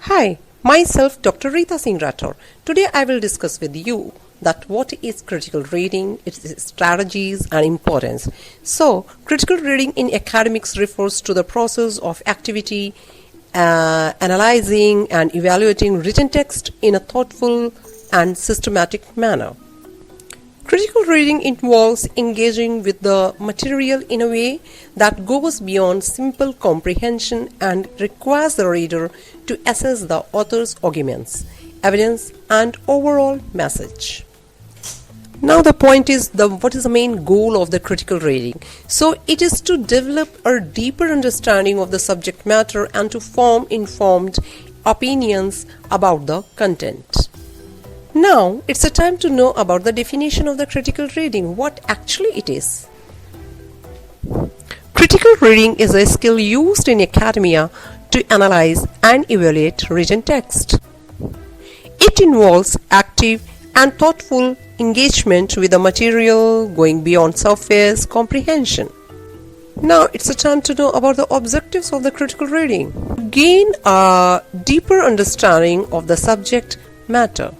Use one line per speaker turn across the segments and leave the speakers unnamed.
Hi, myself Dr.Rita singh Rathore. Today I will discuss with you that what is critical reading, its strategies and importance. So, critical reading in academics refers to the process of activity analyzing and evaluating written text in a thoughtful and systematic manner. Critical reading involves engaging with the material in a way that goes beyond simple comprehension and requires the reader to assess the author's arguments, evidence, and overall message. Now the point is what is the main goal of the critical reading? So it is to develop a deeper understanding of the subject matter and to form informed opinions about the content. Now, it's a time to know about the definition of the critical reading, what actually it is. Critical reading is a skill used in academia to analyze and evaluate written text. It involves active and thoughtful engagement with the material going beyond surface comprehension. Now, it's a time to know about the objectives of the critical reading. Gain a deeper understanding of the subject matter.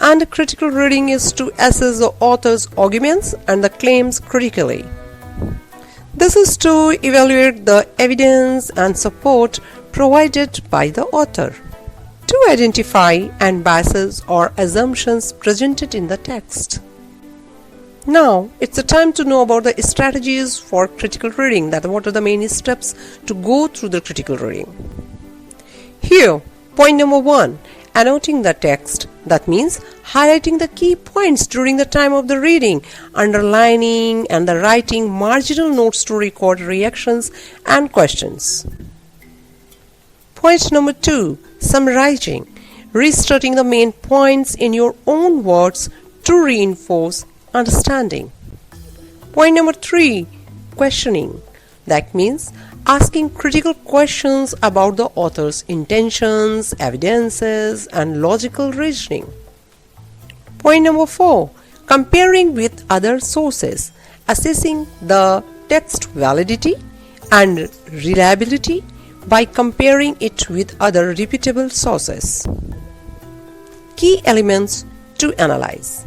And critical reading is to assess the author's arguments and the claims critically. This is to evaluate the evidence and support provided by the author, to identify and biases or assumptions presented in the text. Now, it's a time to know about the strategies for critical reading, that what are the main steps to go through the critical reading. Here, point number 1. Annotating the text, that means highlighting the key points during the time of the reading, underlining and writing marginal notes to record reactions and questions. Point number 2, summarizing, restating the main points in your own words to reinforce understanding. Point number 3, questioning, that means asking critical questions about the author's intentions, evidences, and logical reasoning. Point number 4, comparing with other sources, assessing the text validity and reliability by comparing it with other reputable sources. Key elements to analyze.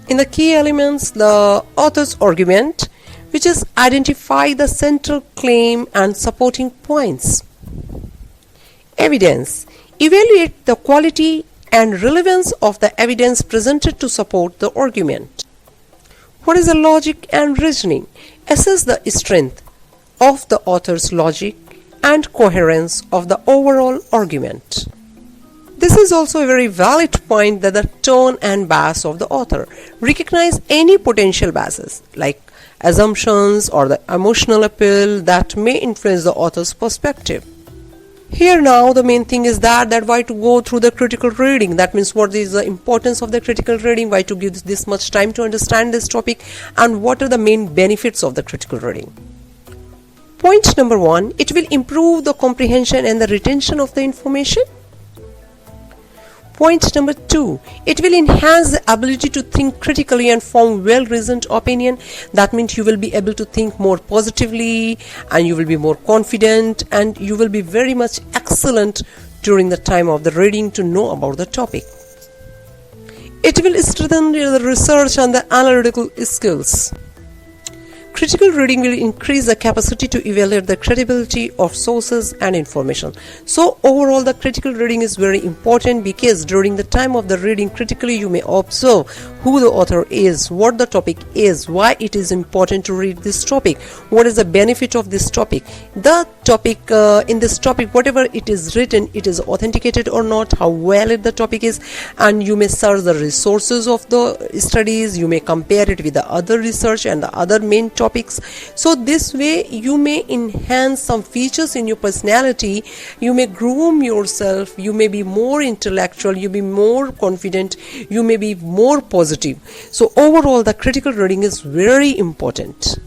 In the key elements, the author's argument, which is identify the central claim and supporting points. Evidence. Evaluate the quality and relevance of the evidence presented to support the argument. What is the logic and reasoning? Assess the strength of the author's logic and coherence of the overall argument. This is also a very valid point, that the tone and bias of the author. Recognize any potential biases like assumptions or the emotional appeal that may influence the author's perspective. Here now the main thing is that why to go through the critical reading. That means what is the importance of the critical reading, why to give this much time to understand this topic, and what are the main benefits of the critical reading. Point number 1, it will improve the comprehension and the retention of the information. Point number 2, it will enhance the ability to think critically and form well-reasoned opinion. That means you will be able to think more positively and you will be more confident and you will be very much excellent during the time of the reading to know about the topic. It will strengthen the research and the analytical skills. Critical reading will increase the capacity to evaluate the credibility of sources and information. So overall, the critical reading is very important because during the time of the reading critically, you may observe who the author is, what the topic is, why it is important to read this topic, what is the benefit of this topic. The topic, in this topic, whatever it is written, it is authenticated or not, how valid the topic is, and you may search the resources of the studies, you may compare it with the other research and the other main topics. So this way you may enhance some features in your personality, you may groom yourself, you may be more intellectual, you may be more confident, you may be more positive. So overall the critical reading is very important.